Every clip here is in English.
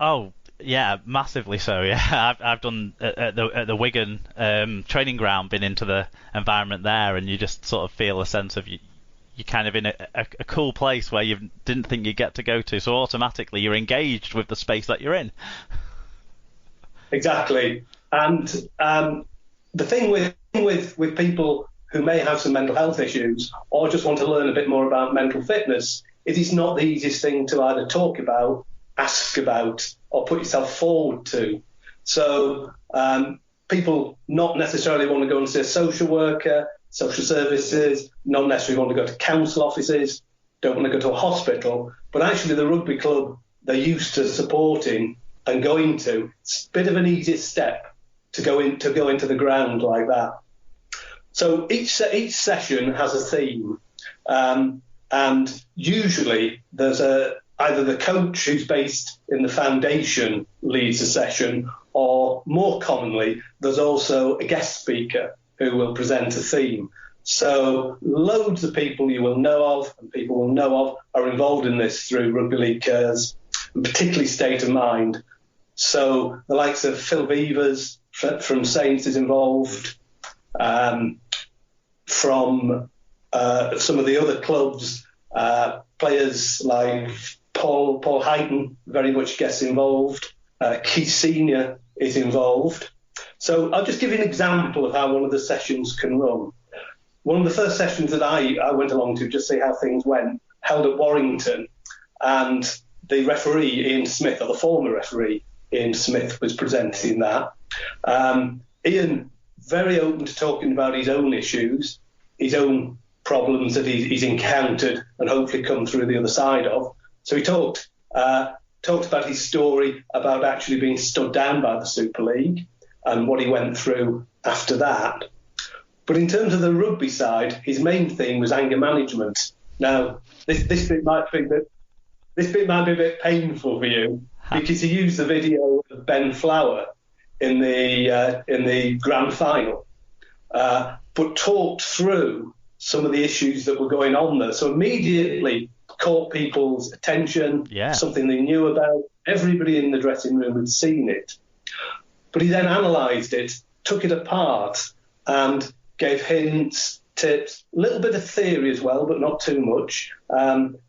Oh, yeah, massively so. Yeah, I've done at the Wigan training ground, been into the environment there, and you just sort of feel a sense of you're kind of in a cool place where you didn't think you'd get to go to. So automatically you're engaged with the space that you're in. Exactly. And the thing with people who may have some mental health issues or just want to learn a bit more about mental fitness is it's not the easiest thing to either talk about, ask about, or put yourself forward to. So people not necessarily want to go and see a social worker, social services, not necessarily want to go to council offices, don't want to go to a hospital, but actually the rugby club they're used to supporting and going to, it's a bit of an easier step to go into the ground like that. So each session has a theme, and usually there's either the coach who's based in the foundation leads a session, or more commonly there's also a guest speaker who will present a theme. So loads of people you will know of and people will know of are involved in this through Rugby League Cares, and particularly State of Mind. So the likes of Phil Beavers from Saints is involved, from some of the other clubs, players like Paul Heighton very much gets involved. Keith Senior is involved. So I'll just give you an example of how one of the sessions can run. One of the first sessions that I went along to, just see how things went, held at Warrington, and the referee, Ian Smith, or the former referee, Ian Smith, was presenting that. Ian, very open to talking about his own issues, his own problems that he's encountered and hopefully come through the other side of. So he talked about his story about actually being stood down by the Super League and what he went through after that. But in terms of the rugby side, his main theme was anger management. Now, this bit might be a bit painful for you, because he used the video of Ben Flower in the grand final, but talked through some of the issues that were going on there. So immediately caught people's attention, something they knew about. Everybody in the dressing room had seen it. But he then analysed it, took it apart, and gave hints, tips, a little bit of theory as well, but not too much.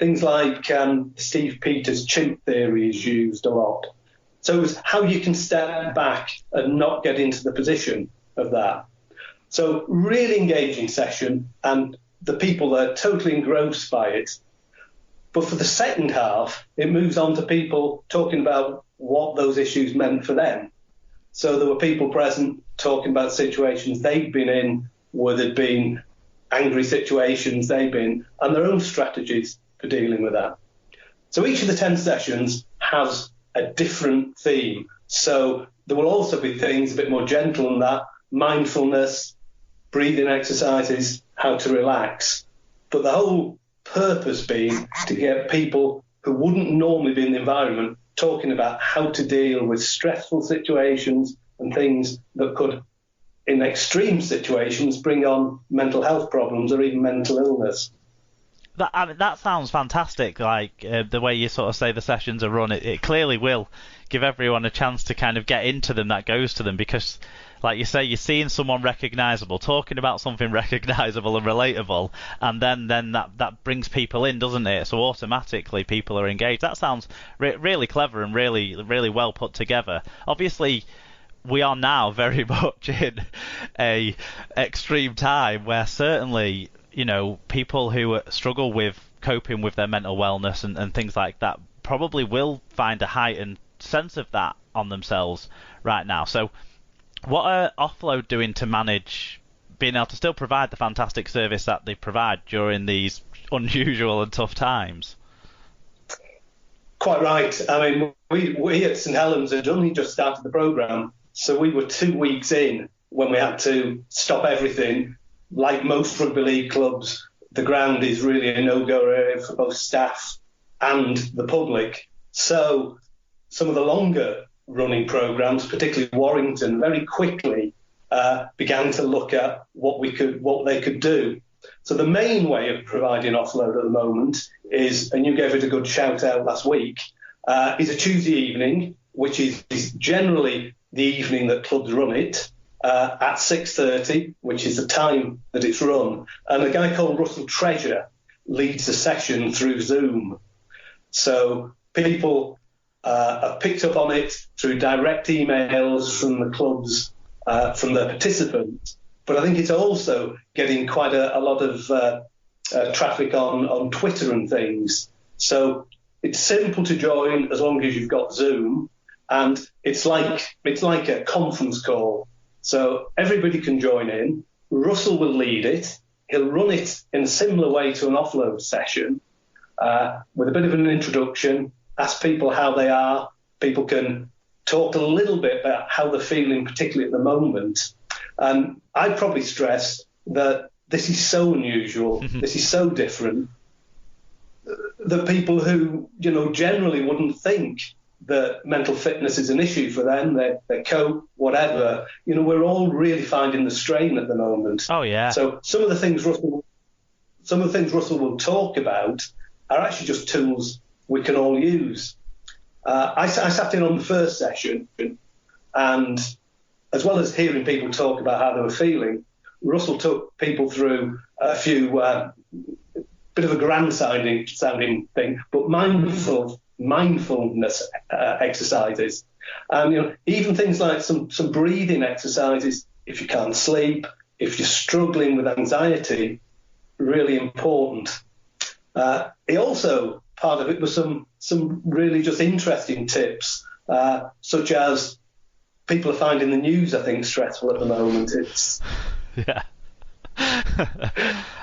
Things like Steve Peters' chimp theory is used a lot. So it was how you can step back and not get into the position of that. So really engaging session, and the people are totally engrossed by it. But for the second half, it moves on to people talking about what those issues meant for them. So there were people present talking about situations they'd been in, where there'd been angry situations they've been, and their own strategies for dealing with that. So each of the 10 sessions has a different theme. So there will also be things a bit more gentle than that, mindfulness, breathing exercises, how to relax. But the whole purpose being to get people who wouldn't normally be in the environment talking about how to deal with stressful situations and things that could, in extreme situations, bring on mental health problems or even mental illness. That sounds fantastic. Like the way you sort of say the sessions are run, it clearly will give everyone a chance to kind of get into them that goes to them, because, like you say, you're seeing someone recognisable, talking about something recognisable and relatable, and then that brings people in, doesn't it? So automatically people are engaged. That sounds really clever and really well put together. Obviously, we are now very much in a extreme time where certainly, people who struggle with coping with their mental wellness and things like that probably will find a heightened sense of that on themselves right now. So what are Offload doing to manage being able to still provide the fantastic service that they provide during these unusual and tough times? Quite right. I mean, we at St Helens had only just started the programme, so we were 2 weeks in when we had to stop everything. Like most rugby league clubs, the ground is really a no-go area for both staff and the public. So some of the longer running programmes, particularly Warrington, very quickly began to look at what they could do. So the main way of providing offload at the moment is, and you gave it a good shout out last week, is a Tuesday evening, which is generally the evening that clubs run it, at 6:30, which is the time that it's run. And a guy called Russell Treasure leads the session through Zoom. So people have picked up on it through direct emails from the clubs, from the participants. But I think it's also getting quite a lot of traffic on Twitter and things. So it's simple to join as long as you've got Zoom, and it's like a conference call. So everybody can join in. Russell will lead it. He'll run it in a similar way to an offload session, with a bit of an introduction, ask people how they are. People can talk a little bit about how they're feeling, particularly at the moment. And I'd probably stress that this is so unusual, this is so different, that people who, generally wouldn't think that mental fitness is an issue for them, their cope, whatever, we're all really finding the strain at the moment. Oh, yeah. So some of the things Russell will talk about are actually just tools we can all use. I sat in on the first session, and as well as hearing people talk about how they were feeling, Russell took people through a few bit of a grand sounding thing, but mindfulness exercises, and even things like some breathing exercises if you can't sleep, if you're struggling with anxiety, really important. He also, part of it was some really just interesting tips, such as people are finding the news, I think, stressful at the moment. It's yeah.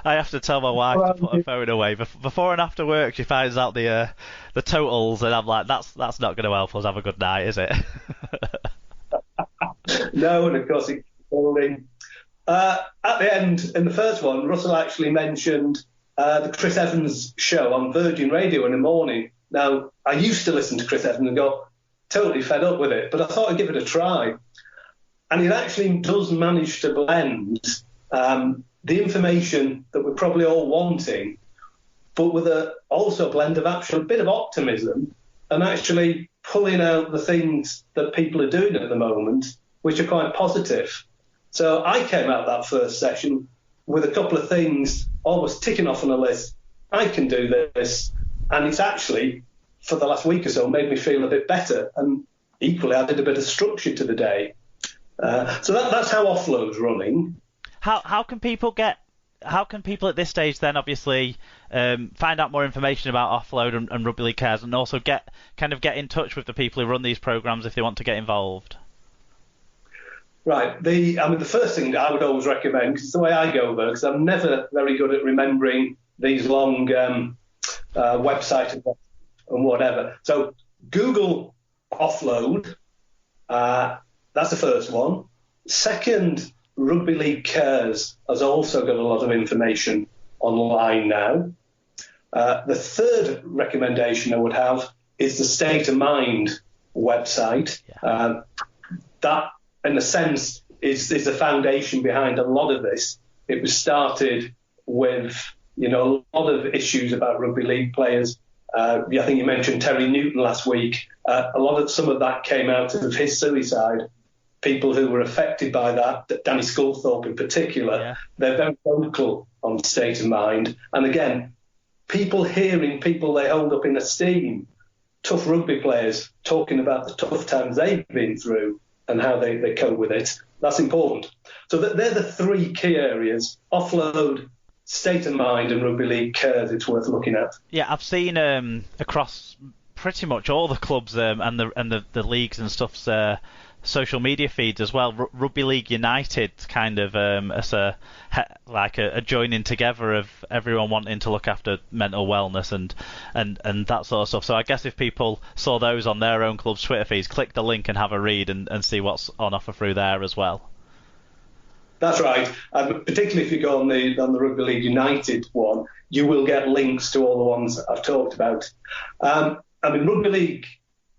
I have to tell my wife to put her phone away before and after work. She finds out the totals, and I'm like, that's not going to help us have a good night, is it? No, and of course it's falling. At the end, in the first one, Russell actually mentioned the Chris Evans show on Virgin Radio in the morning. Now, I used to listen to Chris Evans and got totally fed up with it, but I thought I'd give it a try. And it actually does manage to blend the information that we're probably all wanting, but with also a blend of actual bit of optimism and actually pulling out the things that people are doing at the moment, which are quite positive. So I came out that first session with a couple of things almost ticking off on a list. I can do this. And it's actually, for the last week or so, made me feel a bit better, and equally added a bit of structure to the day. So that's how Offload's running. How can people at this stage then obviously find out more information about Offload and Rugby League Cares, and also get in touch with the people who run these programs if they want to get involved? Right. The first thing that I would always recommend, because it's the way I go there, because I'm never very good at remembering these long websites and whatever. So Google Offload. That's the first one. Second, Rugby League Cares has also got a lot of information online now. The third recommendation I would have is the State of Mind website. Yeah. That, in a sense, is the foundation behind a lot of this. It was started with, a lot of issues about rugby league players. I think you mentioned Terry Newton last week. Some of that came out of his suicide. People who were affected by that, Danny Sculthorpe in particular, yeah. They're very vocal on State of Mind. And again, people hearing people they hold up in esteem, tough rugby players talking about the tough times they've been through and how they cope with it, that's important. So they're the three key areas: Offload, State of Mind, and Rugby League Cares. It's worth looking at. Yeah, I've seen across pretty much all the clubs and the leagues and stuff's social media feeds as well. Rugby League United kind of as a joining together of everyone wanting to look after mental wellness and that sort of stuff. So I guess if people saw those on their own club's Twitter feeds, click the link and have a read and see what's on offer through there as well. That's right. Particularly if you go on the Rugby League United one, you will get links to all the ones I've talked about. Rugby League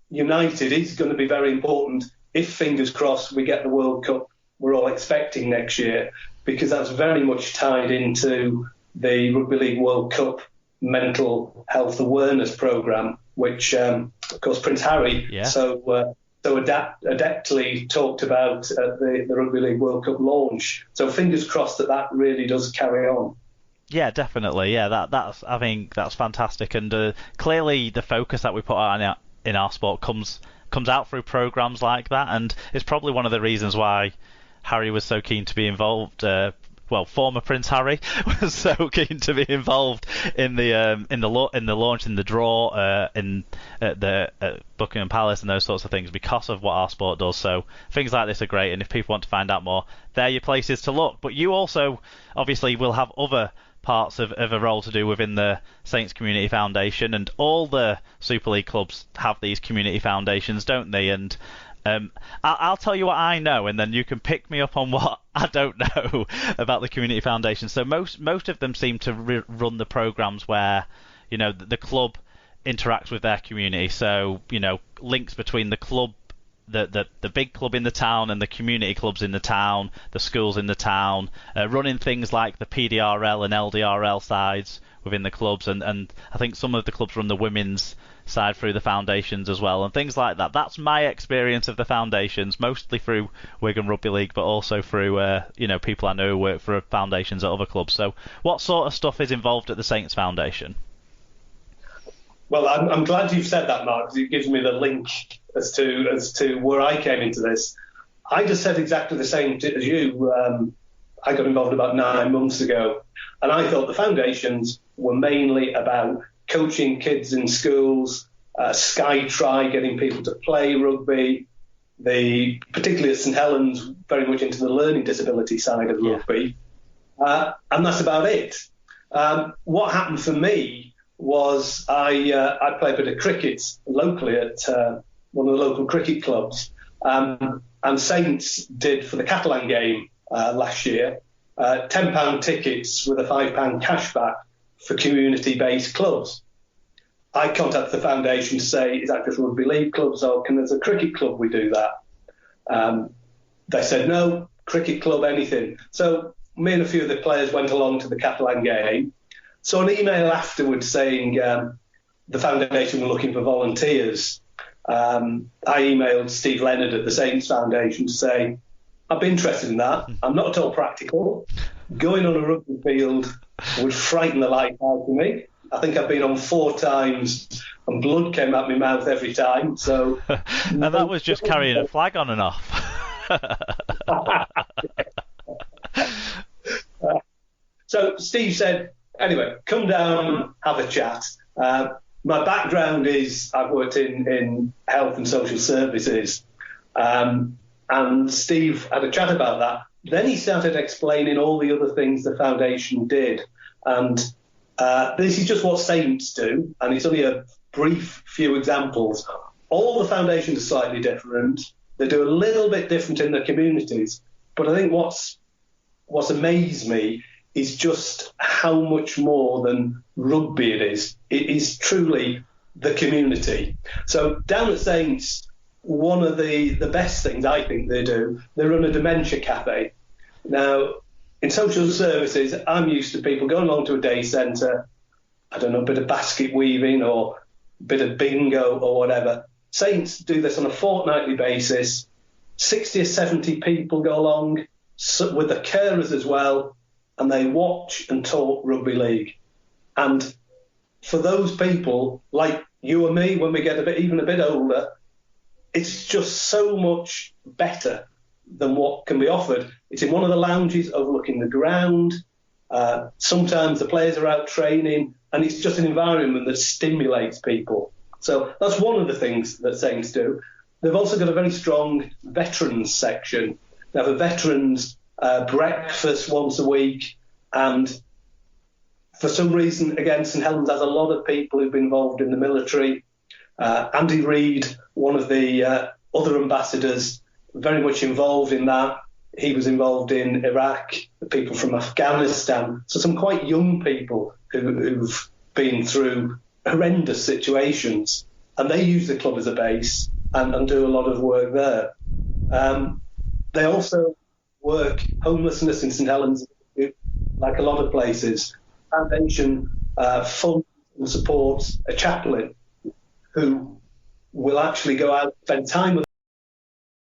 United is going to be very important if, fingers crossed, we get the World Cup we're all expecting next year, because that's very much tied into the Rugby League World Cup mental health awareness programme, which, of course, Prince Harry so adeptly talked about at the Rugby League World Cup launch. So fingers crossed that really does carry on. Yeah, definitely. Yeah, I think that's fantastic, and clearly the focus that we put on in our sport comes out through programs like that, and it's probably one of the reasons why Harry was so keen to be involved. Former Prince Harry was so keen to be involved in the launch, in the draw, in the Buckingham Palace and those sorts of things, because of what our sport does. So things like this are great, and if people want to find out more, they're your places to look. But you also obviously will have other parts of a role to do within the Saints Community Foundation, and all the Super League clubs have these community foundations, don't they? And I'll tell you what I know, and then you can pick me up on what I don't know about the community foundation. So most of them seem to run the programs where, you know, the club interacts with their community. So, you know, links between the club, the big club in the town, and the community clubs in the town, the schools in the town, running things like the PDRL and LDRL sides within the clubs, and I think some of the clubs run the women's side through the foundations as well, and things like that. That's my experience of the foundations, mostly through Wigan Rugby League, but also through people I know who work for foundations at other clubs. So what sort of stuff is involved at the Saints Foundation? Well, I'm glad you've said that, Mark, because it gives me the link as to where I came into this. I just said exactly the same as you. I got involved about 9 months ago, and I thought the foundations were mainly about coaching kids in schools, Sky Try, getting people to play rugby, particularly at St Helens, very much into the learning disability side of rugby, and that's about it. What happened for me was I played a bit of cricket locally at one of the local cricket clubs, and Saints did, for the Catalan game last year, £10 tickets with a £5 cashback for community-based clubs. I contacted the foundation to say, is that just rugby league clubs, or can as a cricket club we do that? They said no, cricket club, anything. So me and a few of the players went along to the Catalan game. So an email afterwards saying the foundation were looking for volunteers. I emailed Steve Leonard at the Saints Foundation to say, I'd be interested in that. I'm not at all practical. Going on a rugby field would frighten the life out of me. I think I've been on 4 times and blood came out my mouth every time. So, and that was just carrying a flag on and off. So Steve said, anyway, come down, have a chat. My background is I've worked in health and social services. And Steve had a chat about that. Then he started explaining all the other things the foundation did. And this is just what Saints do, and it's only a brief few examples. All the foundations are slightly different. They do a little bit different in the communities. But I think what's amazed me is just how much more than rugby it is. It is truly the community. So down at Saints, one of the best things I think they do, they run a dementia cafe. Now, in social services, I'm used to people going along to a day centre, I don't know, a bit of basket weaving or a bit of bingo or whatever. Saints do this on a fortnightly basis. 60 or 70 people go along with the carers as well, and they watch and talk rugby league. And for those people, like you and me, when we get even a bit older, it's just so much better than what can be offered. It's in one of the lounges overlooking the ground. Sometimes the players are out training, and it's just an environment that stimulates people. So that's one of the things that Saints do. They've also got a very strong veterans section. They have a veterans breakfast once a week, and for some reason, again, St Helens has a lot of people who've been involved in the military. Andy Reid, one of the other ambassadors, very much involved in that. He was involved in Iraq, the people from Afghanistan. So some quite young people who've been through horrendous situations, and they use the club as a base and do a lot of work there. They also work homelessness in St Helens, like a lot of places. Foundation funds and supports a chaplain. who will actually go out, spend time with